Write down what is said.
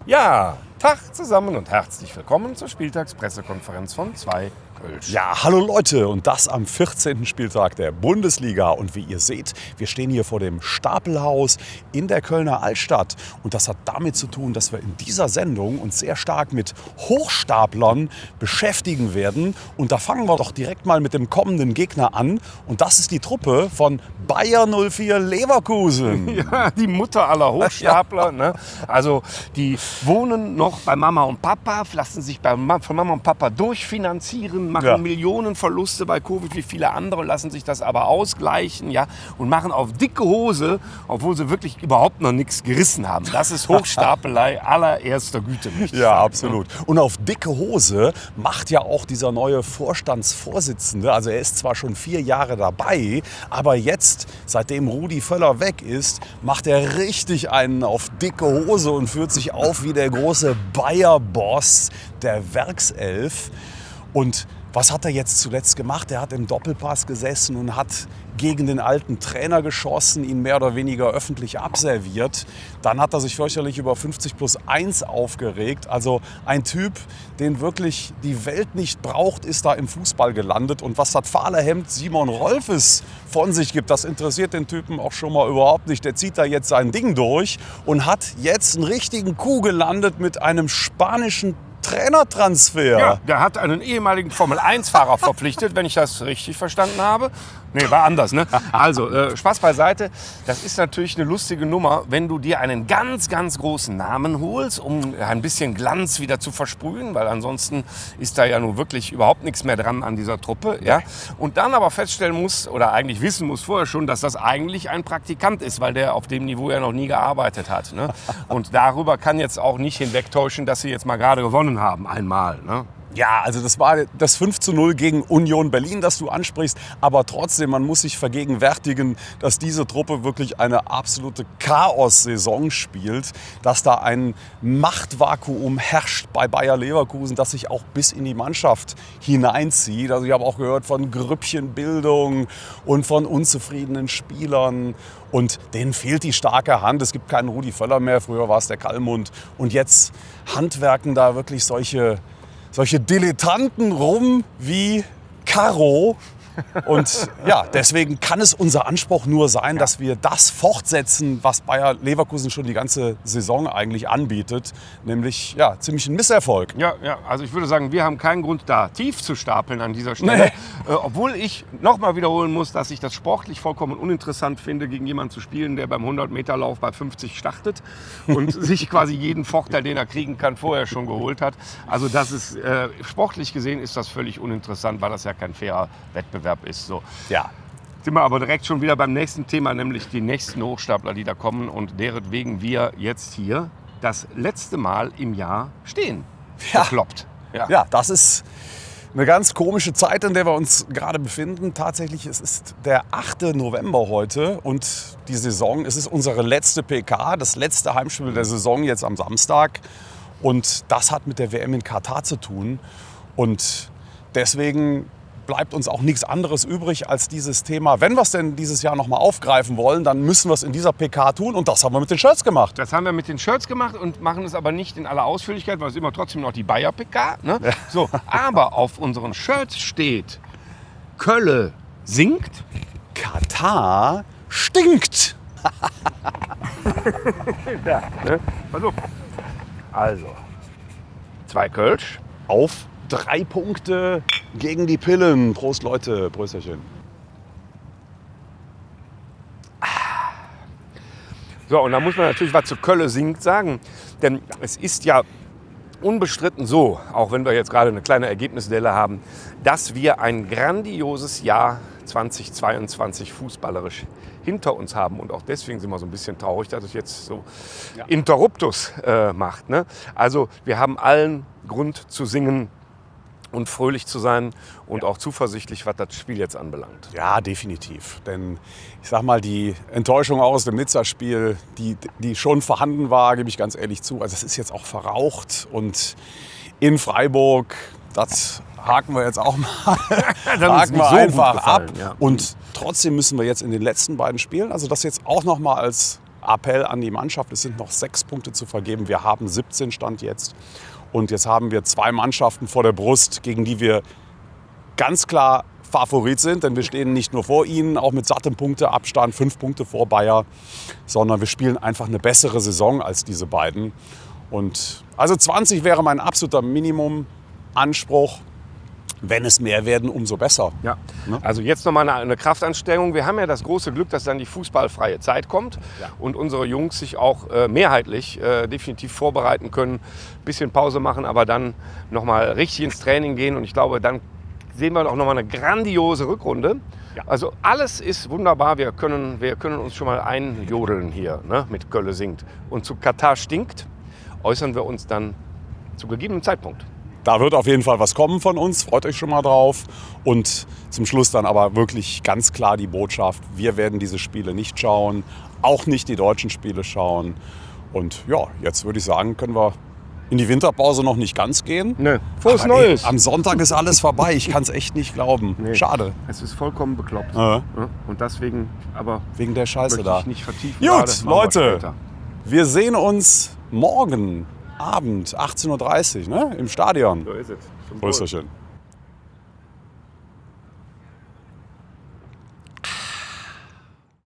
Ja, Tag zusammen und herzlich willkommen zur Spieltagspressekonferenz von 2 Kölsch. Ja, hallo Leute, und das am 14. Spieltag der Bundesliga. Und wie ihr seht, wir stehen hier vor dem Stapelhaus in der Kölner Altstadt. Und das hat damit zu tun, dass wir in dieser Sendung uns sehr stark mit Hochstaplern beschäftigen werden. Und da fangen wir doch direkt mal mit dem kommenden Gegner an. Und das ist die Truppe von Bayer 04 Leverkusen. Ja, die Mutter aller Hochstapler. Ne? Also die wohnen noch bei Mama und Papa, lassen sich von Mama und Papa durchfinanzieren, machen Millionen Verluste bei Covid wie viele andere, lassen sich das aber ausgleichen, ja, und machen auf dicke Hose, obwohl sie wirklich überhaupt noch nichts gerissen haben. Das ist Hochstapelei allererster Güte. Ja, absolut. Und auf dicke Hose macht ja auch dieser neue Vorstandsvorsitzende, also er ist zwar schon 4 Jahre dabei, aber jetzt, seitdem Rudi Völler weg ist, macht er richtig einen auf dicke Hose und führt sich auf wie der große Bayer-Boss, der Werkself. Und was hat er jetzt zuletzt gemacht? Er hat im Doppelpass gesessen und hat gegen den alten Trainer geschossen, ihn mehr oder weniger öffentlich abserviert. Dann hat er sich fürchterlich über 50+1 aufgeregt. Also ein Typ, den wirklich die Welt nicht braucht, ist da im Fußball gelandet. Und was das Fahlerhemd Simon Rolfes von sich gibt, das interessiert den Typen auch schon mal überhaupt nicht. Der zieht da jetzt sein Ding durch und hat jetzt einen richtigen Coup gelandet mit einem spanischen Trainertransfer. Ja, der hat einen ehemaligen Formel-1-Fahrer verpflichtet, wenn ich das richtig verstanden habe. Nee, war anders, ne? Also, Spaß beiseite. Das ist natürlich eine lustige Nummer, wenn du dir einen ganz, ganz großen Namen holst, um ein bisschen Glanz wieder zu versprühen, weil ansonsten ist da ja nun wirklich überhaupt nichts mehr dran an dieser Truppe, ja? Und dann aber feststellen muss, oder eigentlich wissen muss vorher schon, dass das eigentlich ein Praktikant ist, weil der auf dem Niveau ja noch nie gearbeitet hat, ne? Und darüber kann jetzt auch nicht hinwegtäuschen, dass sie jetzt mal gerade gewonnen haben, einmal, ne? Ja, also das war das 5:0 gegen Union Berlin, das du ansprichst. Aber trotzdem, man muss sich vergegenwärtigen, dass diese Truppe wirklich eine absolute Chaos-Saison spielt. Dass da ein Machtvakuum herrscht bei Bayer Leverkusen, das sich auch bis in die Mannschaft hineinzieht. Also ich habe auch gehört von Grüppchenbildung und von unzufriedenen Spielern. Und denen fehlt die starke Hand. Es gibt keinen Rudi Völler mehr. Früher war es der Kallmund. Und jetzt handwerken da wirklich solche Dilettanten rum wie Caro. Und ja, deswegen kann es unser Anspruch nur sein, dass wir das fortsetzen, was Bayer Leverkusen schon die ganze Saison eigentlich anbietet. Nämlich ja, ziemlich ein Misserfolg. Ja, also ich würde sagen, wir haben keinen Grund, da tief zu stapeln an dieser Stelle. Nee. Obwohl ich nochmal wiederholen muss, dass ich das sportlich vollkommen uninteressant finde, gegen jemanden zu spielen, der beim 100-Meter-Lauf bei 50 startet und sich quasi jeden Vorteil, den er kriegen kann, vorher schon geholt hat. Also das ist, sportlich gesehen ist das völlig uninteressant, weil das ja kein fairer Wettbewerb ist. So. Ja. Sind wir aber direkt schon wieder beim nächsten Thema, nämlich die nächsten Hochstapler, die da kommen und deretwegen wir jetzt hier das letzte Mal im Jahr stehen. Bekloppt. Ja, das ist eine ganz komische Zeit, in der wir uns gerade befinden. Tatsächlich, es ist der 8. November heute und die Saison, es ist unsere letzte PK, das letzte Heimspiel der Saison jetzt am Samstag. Und das hat mit der WM in Katar zu tun. Und deswegen bleibt uns auch nichts anderes übrig als dieses Thema. Wenn wir es denn dieses Jahr noch mal aufgreifen wollen, dann müssen wir es in dieser PK tun. Und das haben wir mit den Shirts gemacht. Das haben wir mit den Shirts gemacht und machen es aber nicht in aller Ausführlichkeit, weil es immer trotzdem noch die Bayer PK. Ne? Ja. So, aber auf unseren Shirts steht: Kölle singt, Katar stinkt. Ja, ne? Also, 2 Kölsch auf 3 Punkte gegen die Pillen. Prost, Leute. Prösterchen. So, und da muss man natürlich was zu Kölle singt sagen. Denn es ist ja unbestritten so, auch wenn wir jetzt gerade eine kleine Ergebnisdelle haben, dass wir ein grandioses Jahr 2022 fußballerisch hinter uns haben. Und auch deswegen sind wir so ein bisschen traurig, dass es jetzt so Interruptus macht. Ne? Also wir haben allen Grund zu singen und fröhlich zu sein und auch zuversichtlich, was das Spiel jetzt anbelangt. Ja, definitiv. Denn ich sag mal, die Enttäuschung auch aus dem Nizza-Spiel, die schon vorhanden war, gebe ich ganz ehrlich zu. Also es ist jetzt auch verraucht und in Freiburg, das haken wir jetzt auch mal haken wir einfach ab. Ja. Und trotzdem müssen wir jetzt in den letzten beiden Spielen, also das jetzt auch noch mal als Appell an die Mannschaft, es sind noch 6 Punkte zu vergeben. Wir haben 17 Stand jetzt. Und jetzt haben wir 2 Mannschaften vor der Brust, gegen die wir ganz klar Favorit sind. Denn wir stehen nicht nur vor ihnen, auch mit sattem Punkteabstand, 5 Punkte vor Bayer, sondern wir spielen einfach eine bessere Saison als diese beiden. Und also 20 wäre mein absoluter Minimumanspruch. Wenn es mehr werden, umso besser. Ja. Also jetzt nochmal eine Kraftanstrengung. Wir haben ja das große Glück, dass dann die fußballfreie Zeit kommt und unsere Jungs sich auch mehrheitlich definitiv vorbereiten können, ein bisschen Pause machen, aber dann nochmal richtig ins Training gehen. Und ich glaube, dann sehen wir auch nochmal eine grandiose Rückrunde. Ja. Also alles ist wunderbar. Wir können uns schon mal einjodeln hier, ne, mit Gölle singt. Und zu Katar stinkt, äußern wir uns dann zu gegebenem Zeitpunkt. Da wird auf jeden Fall was kommen von uns, freut euch schon mal drauf. Und zum Schluss dann aber wirklich ganz klar die Botschaft, wir werden diese Spiele nicht schauen, auch nicht die deutschen Spiele schauen. Und ja, jetzt würde ich sagen, können wir in die Winterpause noch nicht ganz gehen. Nee. Frohes Neues! Am Sonntag ist alles vorbei, ich kann es echt nicht glauben. Nee. Schade. Es ist vollkommen bekloppt. Und deswegen, aber wegen der Scheiße da. Ich nicht vertiefen. Gut, Leute, wir sehen uns morgen Abend, 18:30 Uhr, ne? Im Stadion. So ist es. Prösterchen.